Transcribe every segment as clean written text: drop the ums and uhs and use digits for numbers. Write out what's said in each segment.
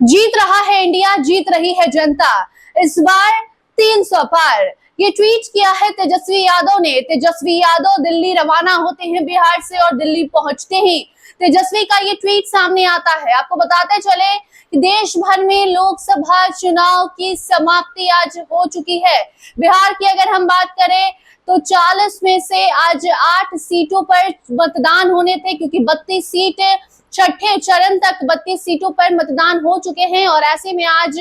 जीत रहा है इंडिया, जीत रही है जनता, इस बार 300 पार। ये ट्वीट किया है तेजस्वी यादव ने। तेजस्वी यादव दिल्ली रवाना होते हैं बिहार से और दिल्ली पहुंचते ही तेजस्वी का ये ट्वीट सामने आता है। आपको बताते चले कि देश भर में लोकसभा चुनाव की समाप्ति आज हो चुकी है। बिहार की अगर हम बात करें तो 40 में से आज 8 सीटों पर मतदान होने थे, क्योंकि 32 सीट छठे चरण तक 32 सीटों पर मतदान हो चुके हैं और ऐसे में आज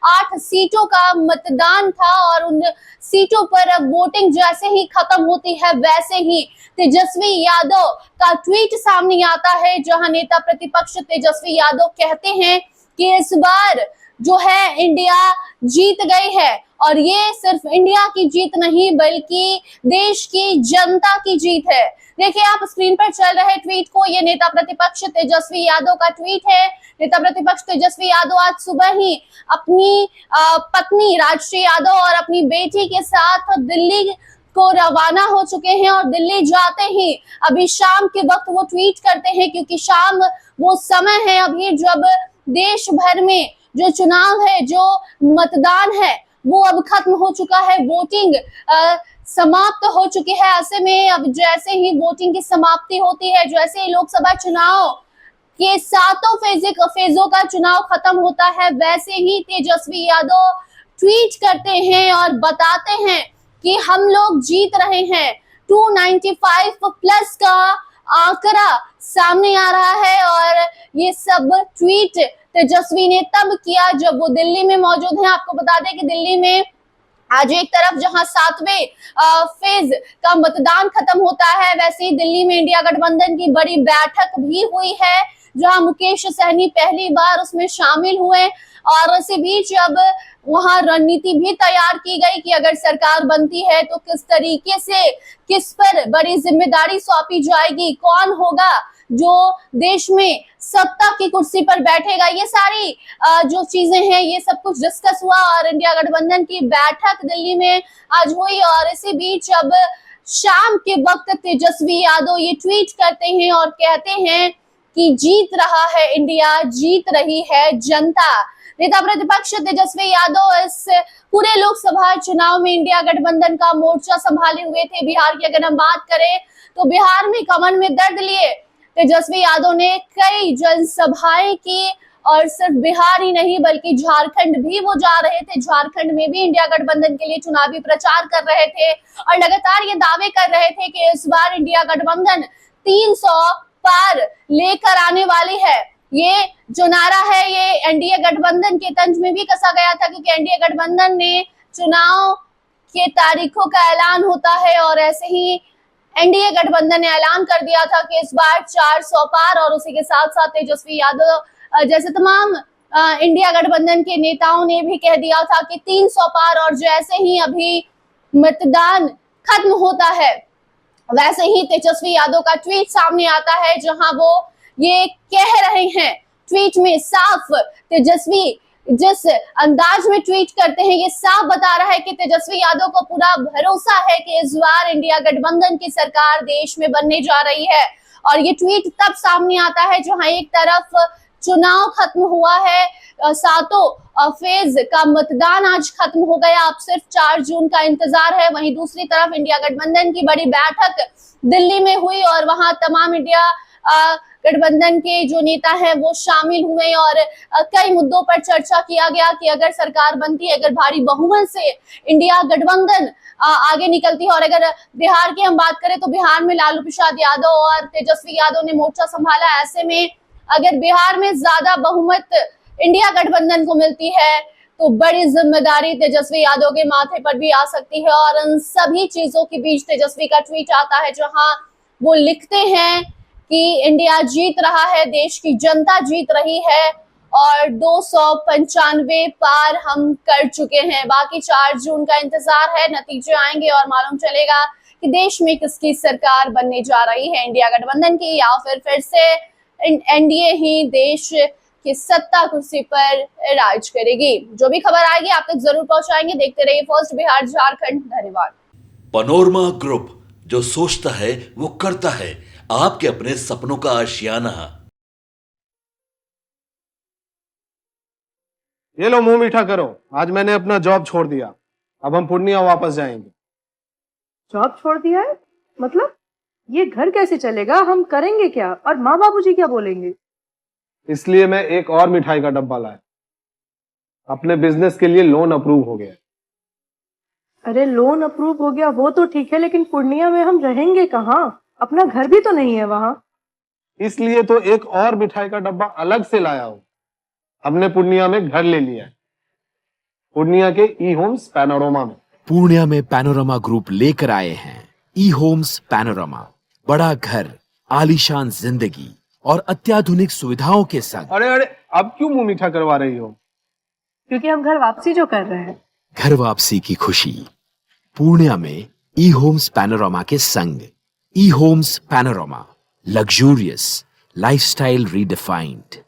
8 सीटों का मतदान था और उन सीटों पर अब वोटिंग जैसे ही खत्म होती है वैसे ही तेजस्वी यादव का ट्वीट सामने आता है, जहां नेता प्रतिपक्ष तेजस्वी यादव कहते हैं कि इस बार जो है इंडिया जीत गई है और ये सिर्फ इंडिया की जीत नहीं बल्कि देश की जनता की जीत है। देखिए आप स्क्रीन पर चल रहे ट्वीट को, ये नेता प्रतिपक्ष तेजस्वी यादव का ट्वीट है। नेता प्रतिपक्ष तेजस्वी यादव आज सुबह ही अपनी पत्नी राजश्री यादव और अपनी बेटी के साथ दिल्ली को रवाना हो चुके हैं और दिल्ली जाते ही अभी शाम के वक्त वो ट्वीट करते हैं, क्योंकि शाम वो समय है अभी जब देश भर में जो चुनाव है, जो मतदान है वो अब खत्म हो चुका है, वोटिंग समाप्त हो चुकी है। ऐसे में अब जैसे ही वोटिंग की समाप्ति होती है, जैसे ही लोकसभा चुनाव के 7 फेजों का चुनाव खत्म होता है, वैसे ही तेजस्वी यादव ट्वीट करते हैं और बताते हैं कि हम लोग जीत रहे हैं। 295 प्लस का आंकड़ा सामने आ रहा है और ये सब ट्वीट तेजस्वी ने तब किया जब वो दिल्ली में मौजूद हैं। आपको बता दें कि दिल्ली में आज एक तरफ जहां 7वें फेज का मतदान खत्म होता है, वैसे ही दिल्ली में इंडिया गठबंधन की बड़ी बैठक भी हुई है, जहां मुकेश सहनी पहली बार उसमें शामिल हुए और इसी बीच अब वहां रणनीति भी तैयार की गई कि अगर सरकार बनती है तो किस तरीके से, किस पर बड़ी जिम्मेदारी सौंपी जाएगी, कौन होगा जो देश में सत्ता की कुर्सी पर बैठेगा। ये सारी जो चीजें हैं ये सब कुछ डिस्कस हुआ और इंडिया गठबंधन की बैठक दिल्ली में आज हुई और इसी बीच अब शाम के वक्त तेजस्वी यादव ये ट्वीट करते हैं और कहते हैं कि जीत रहा है इंडिया, जीत रही है जनता। नेता प्रतिपक्ष तेजस्वी यादव इस पूरे लोकसभा चुनाव में इंडिया गठबंधन का मोर्चा संभाले हुए थे। बिहार की अगर हम बात करें तो बिहार में कमर में दर्द लिए तेजस्वी यादव ने कई जनसभाएं की और सिर्फ बिहार ही नहीं बल्कि झारखंड भी वो जा रहे थे। झारखंड में भी इंडिया गठबंधन के लिए चुनावी प्रचार कर रहे थे और लगातार ये दावे कर रहे थे कि इस बार इंडिया गठबंधन 300 पार लेकर आने वाली है। ये जो नारा है ये एनडीए गठबंधन के तंज में भी कसा गया था, क्योंकि एनडीए गठबंधन में चुनाव के तारीखों का ऐलान होता है और ऐसे ही एनडीए गठबंधन ने ऐलान कर दिया था कि इस बार 400 पार और उसी के साथ साथ तेजस्वी यादव जैसे तमाम इंडिया गठबंधन के नेताओं ने भी कह दिया था कि 300 पार। और जैसे ही अभी मतदान खत्म होता है वैसे ही तेजस्वी यादव का ट्वीट सामने आता है, जहां वो ये कह रहे हैं ट्वीट में साफ, तेजस्वी जिस अंदाज में ट्वीट करते हैं ये साफ बता रहा है कि तेजस्वी यादव को पूरा भरोसा है कि इस बार इंडिया गठबंधन की सरकार देश में बनने जा रही है। और ये ट्वीट तब सामने आता है जहां एक तरफ चुनाव खत्म हुआ है, 7 फेज का मतदान आज खत्म हो गया, अब सिर्फ 4 जून का इंतजार है। वहीं दूसरी तरफ इंडिया गठबंधन की बड़ी बैठक दिल्ली में हुई और वहां तमाम इंडिया गठबंधन के जो नेता हैं वो शामिल हुए और कई मुद्दों पर चर्चा किया गया कि अगर सरकार बनती है, अगर भारी बहुमत से इंडिया गठबंधन आगे निकलती है। और अगर बिहार की हम बात करें तो बिहार में लालू प्रसाद यादव और तेजस्वी यादव ने मोर्चा संभाला। ऐसे में अगर बिहार में ज्यादा बहुमत इंडिया गठबंधन को मिलती है तो बड़ी जिम्मेदारी तेजस्वी यादव के माथे पर भी आ सकती है। और इन सभी चीजों के बीच तेजस्वी का ट्वीट आता है जहां वो लिखते हैं कि इंडिया जीत रहा है, देश की जनता जीत रही है और 295 पार हम कर चुके हैं। बाकी 4 जून का इंतजार है, नतीजे आएंगे और मालूम चलेगा कि देश में किसकी सरकार बनने जा रही है, इंडिया गठबंधन की या फिर से एनडीए ही देश की सत्ता कुर्सी पर राज करेगी। जो भी खबर आएगी आप तक जरूर पहुंचाएंगे। देखते रहिए फर्स्ट बिहार झारखंड। धन्यवाद। पनोरमा ग्रुप, जो सोचता है वो करता है, आपके अपने सपनों का आशियाना। ये लो मुंह मीठा करो, आज मैंने अपना जॉब छोड़ दिया, अब हम पूर्णिया वापस जाएंगे। जॉब छोड़ दिया है? मतलब ये घर कैसे चलेगा? हम करेंगे क्या? और माँ बाबूजी क्या बोलेंगे? इसलिए मैं एक और मिठाई का डब्बा लाया। अपने बिजनेस के लिए लोन अप्रूव हो गया। अरे लोन अप्रूव हो गया वो तो ठीक है, लेकिन पूर्णिया में हम रहेंगे कहाँ? अपना घर भी तो नहीं है वहां। इसलिए तो एक और मिठाई का डब्बा अलग से लाया हूं। हमने पूर्णिया में घर ले लिया है, पूर्णिया के ई होम्स पैनोरमा में। पूर्णिया में पैनोरमा ग्रुप लेकर आए हैं ई होम्स पैनोरमा, बड़ा घर, आलीशान जिंदगी और अत्याधुनिक सुविधाओं के संग। अरे अरे, अब क्यों मुंह मीठा करवा रही हो? क्योंकि हम घर वापसी जो कर रहे हैं। घर वापसी की खुशी पूर्णिया में ई होम्स पैनोरमा के संग। ई Homes Panorama, luxurious lifestyle redefined.